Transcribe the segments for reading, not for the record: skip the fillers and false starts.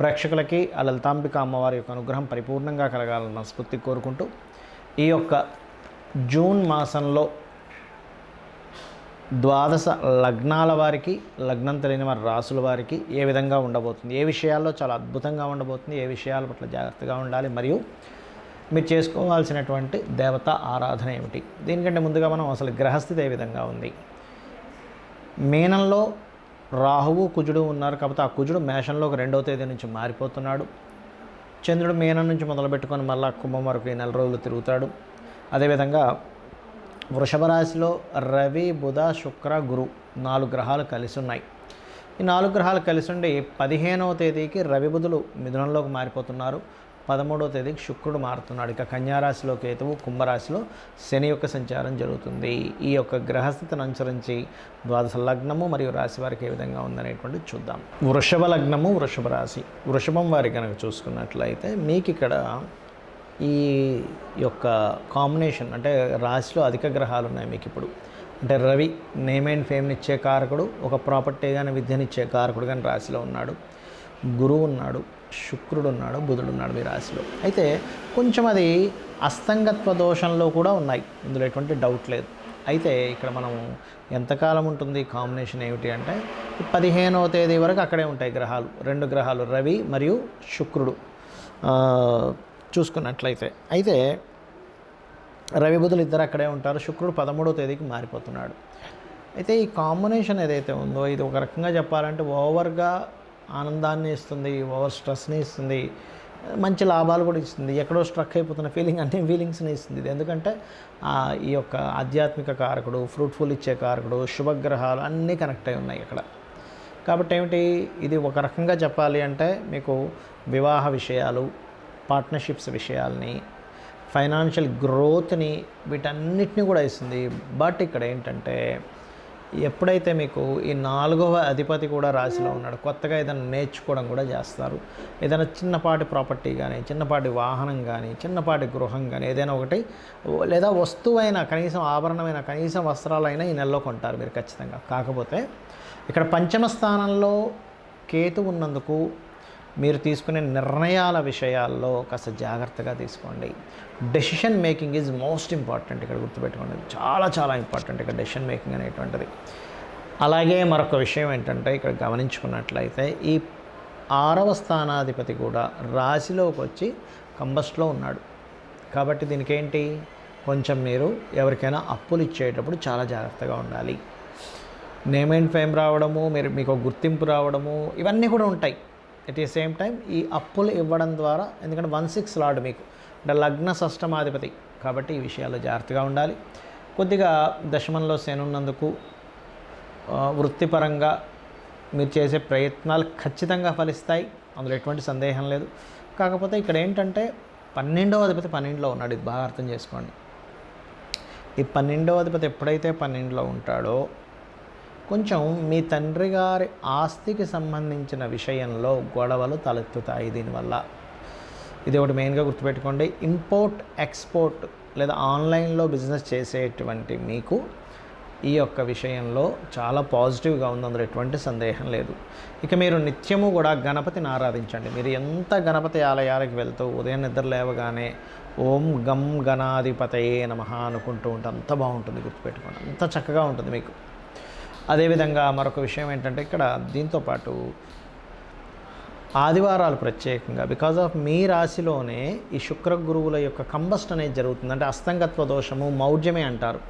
ప్రేక్షకులకి ఆ లలితాంబిక అమ్మవారి యొక్క అనుగ్రహం పరిపూర్ణంగా కలగాలని మనస్ఫూర్తి కోరుకుంటూ ఈ యొక్క జూన్ మాసంలో ద్వాదశ లగ్నాల వారికి, లగ్నం తెలియని వారి రాసుల వారికి ఏ విధంగా ఉండబోతుంది, ఏ విషయాల్లో చాలా అద్భుతంగా ఉండబోతుంది, ఏ విషయాల పట్ల జాగ్రత్తగా ఉండాలి, మరియు మీరు చేసుకోవాల్సినటువంటి దేవతా ఆరాధన ఏమిటి. దీనికంటే ముందుగా మనం అసలు గ్రహస్థితి ఏ విధంగా ఉంది. మీనంలో రాహువు కుజుడు ఉన్నారు కాబట్టి ఆ కుజుడు మేషంలోకి 2వ తేదీ నుంచి మారిపోతున్నాడు. చంద్రుడు మీనం నుంచి మొదలుపెట్టుకొని మళ్ళా కుంభం వరకు ఈ 4 రోజులు తిరుగుతాడు. అదేవిధంగా వృషభ రాశిలో రవి, బుధ, శుక్ర, గురు 4 గ్రహాలు కలిసి ఉన్నాయి. ఈ 4 గ్రహాలు కలిసి ఉండి 15వ తేదీకి రవి, బుధులు మిథునంలోకి మారిపోతున్నారు. 13వ తేదీకి శుక్రుడు మారుతున్నాడు. ఇక కన్యారాశిలో కేతువు, కుంభరాశిలో శని యొక్క సంచారం జరుగుతుంది. ఈ యొక్క గ్రహస్థితిని అనుసరించి ద్వాదశ లగ్నము మరియు రాశి వారికి ఏ విధంగా ఉందనేటువంటిది చూద్దాం. వృషభ లగ్నము, వృషభ రాశి. వృషభం వారికి కనుక చూసుకున్నట్లయితే మీకు ఇక్కడ ఈ యొక్క కాంబినేషన్ అంటే రాశిలో అధిక గ్రహాలు ఉన్నాయి మీకు ఇప్పుడు. అంటే రవి నేమ్ అండ్ ఫేమ్ని ఇచ్చే కారకుడు, ఒక ప్రాపర్టీ కానీ విద్యనిచ్చే కారకుడు కానీ రాశిలో ఉన్నాడు. గురువు ఉన్నాడు, శుక్రుడు ఉన్నాడు, బుధుడు ఉన్నాడు మీ రాశిలో. అయితే కొంచెం అది అస్తంగత్వ దోషంలో కూడా ఉన్నాయి, ఇందులో ఎటువంటి డౌట్ లేదు. అయితే ఇక్కడ మనం ఎంతకాలం ఉంటుంది కాంబినేషన్ ఏమిటి అంటే 15వ తేదీ వరకు అక్కడే ఉంటాయి గ్రహాలు. 2 గ్రహాలు రవి మరియు శుక్రుడు చూసుకున్నట్లయితే. అయితే రవి బుధులు ఇద్దరు అక్కడే ఉంటారు. శుక్రుడు 13వ తేదీకి మారిపోతున్నాడు. అయితే ఈ కాంబినేషన్ ఏదైతే ఉందో ఇది ఒక రకంగా చెప్పాలంటే ఓవర్గా ఆనందాన్ని ఇస్తుంది, ఓవర్ స్ట్రెస్ని ఇస్తుంది, మంచి లాభాలు కూడా ఇస్తుంది. ఎక్కడో స్ట్రక్ అయిపోతున్న ఫీలింగ్ అంటే ఫీలింగ్స్ని ఇస్తుంది ఇది. ఎందుకంటే ఈ యొక్క ఆధ్యాత్మిక కారకుడు, ఫ్రూట్ఫుల్ ఇచ్చే కారకుడు, శుభగ్రహాలు అన్నీ కనెక్ట్ అయి ఉన్నాయి ఇక్కడ. కాబట్టి ఏమిటి ఇది ఒక రకంగా చెప్పాలి అంటే మీకు వివాహ విషయాలు, పార్ట్నర్షిప్స్ విషయాల్ని, ఫైనాన్షియల్ గ్రోత్ని వీటన్నిటిని కూడా ఇస్తుంది. బట్ ఇక్కడ ఏంటంటే ఎప్పుడైతే మీకు ఈ 4వ అధిపతి కూడా రాశిలో ఉన్నాడు, కొత్తగా ఏదైనా నేర్చుకోవడం కూడా చేస్తారు. ఏదైనా చిన్నపాటి ప్రాపర్టీ కానీ, చిన్నపాటి వాహనం కానీ, చిన్నపాటి గృహం కానీ ఏదైనా ఒకటి, లేదా వస్తువైనా కనీసం ఆభరణమైన కనీసం వస్త్రాలైనా ఈ నెలలో కొంటారు మీరు ఖచ్చితంగా. కాకపోతే ఇక్కడ పంచమ స్థానంలో కేతు ఉన్నందుకు మీరు తీసుకునే నిర్ణయాల విషయాల్లో కాస్త జాగ్రత్తగా తీసుకోండి. Decision making is most important. ఇక్కడ గుర్తుపెట్టుకోండి, చాలా చాలా ఇంపార్టెంట్ ఇక్కడ డెసిషన్ మేకింగ్ అనేటువంటిది. అలాగే మరొక విషయం ఏంటంటే ఇక్కడ గమనించుకున్నట్లయితే ఈ 6వ స్థానాధిపతి కూడా రాశిలోకి వచ్చి కంబస్ట్లో ఉన్నాడు. కాబట్టి దీనికి ఏంటి, కొంచెం మీరు ఎవరికైనా అప్పులు ఇచ్చేటప్పుడు చాలా జాగ్రత్తగా ఉండాలి. నేమ్ అండ్ ఫేమ్ రావడము, మీకు గుర్తింపు రావడము, ఇవన్నీ కూడా ఉంటాయి. ఎట్ ది సేమ్ టైం ఈ అప్పులు ఇవ్వడం ద్వారా, ఎందుకంటే 1/6 లార్డ్ మీకు అంటే లగ్న షష్టమాధిపతి కాబట్టి ఈ విషయాల్లో జాగ్రత్తగా ఉండాలి. కొద్దిగా దశమంలో శని ఉన్నందుకు వృత్తిపరంగా మీరు చేసే ప్రయత్నాలు ఖచ్చితంగా ఫలిస్తాయి, అందులో ఎటువంటి సందేహం లేదు. కాకపోతే ఇక్కడ ఏంటంటే 12వ అధిపతి 12లో ఉన్నాడు. ఇది బాగా అర్థం చేసుకోండి. ఈ 12వ అధిపతి ఎప్పుడైతే 12లో ఉంటాడో కొంచెం మీ తండ్రి గారి ఆస్తికి సంబంధించిన విషయంలో గొడవలు తలెత్తుతాయి దీనివల్ల. ఇది ఒకటి మెయిన్గా గుర్తుపెట్టుకోండి. ఇంపోర్ట్ ఎక్స్పోర్ట్ లేదా ఆన్లైన్లో బిజినెస్ చేసేటువంటి మీకు ఈ యొక్క విషయంలో చాలా పాజిటివ్గా ఉంది, అందులో ఎటువంటి సందేహం లేదు. ఇక మీరు నిత్యము కూడా గణపతిని ఆరాధించండి. మీరు ఎంత గణపతి ఆలయాలకు వెళ్తూ ఉదయం నిద్ర లేవగానే ఓం గం గణాధిపతయే నమః అనుకుంటూ ఉంటే అంత బాగుంటుంది, గుర్తుపెట్టుకోండి, అంత చక్కగా ఉంటుంది మీకు. అదేవిధంగా మరొక విషయం ఏంటంటే ఇక్కడ దీంతోపాటు ఆదివారాలు ప్రత్యేకంగా బికాజ్ ఆఫ్ మీ రాశిలోనే ఈ శుక్ర గురువుల యొక్క కంబస్ట్ అనేది జరుగుతుంది. అంటే అస్తంగత్వ దోషము, మౌఢ్యమే అంటారు.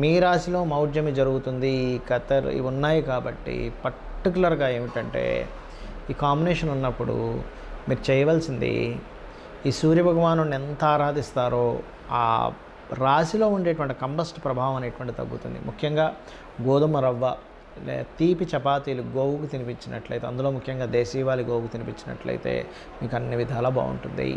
మీ రాశిలో మౌఢ్యమి జరుగుతుంది, కతర్ ఇవి ఉన్నాయి. కాబట్టి పర్టికులర్గా ఏమిటంటే ఈ కాంబినేషన్ ఉన్నప్పుడు మీరు చేయవలసింది ఈ సూర్యభగవాను ఎంత ఆరాధిస్తారో ఆ రాశిలో ఉండేటువంటి కంబస్ట్ ప్రభావం అనేటువంటి తగ్గుతుంది. ముఖ్యంగా గోధుమ రవ్వ, తీపి చపాతీలు గోవుకు తినిపించినట్లయితే, అందులో ముఖ్యంగా దేశీవాళి గోవుకు తినిపించినట్లయితే మీకు అన్ని విధాలా బాగుంటుంది.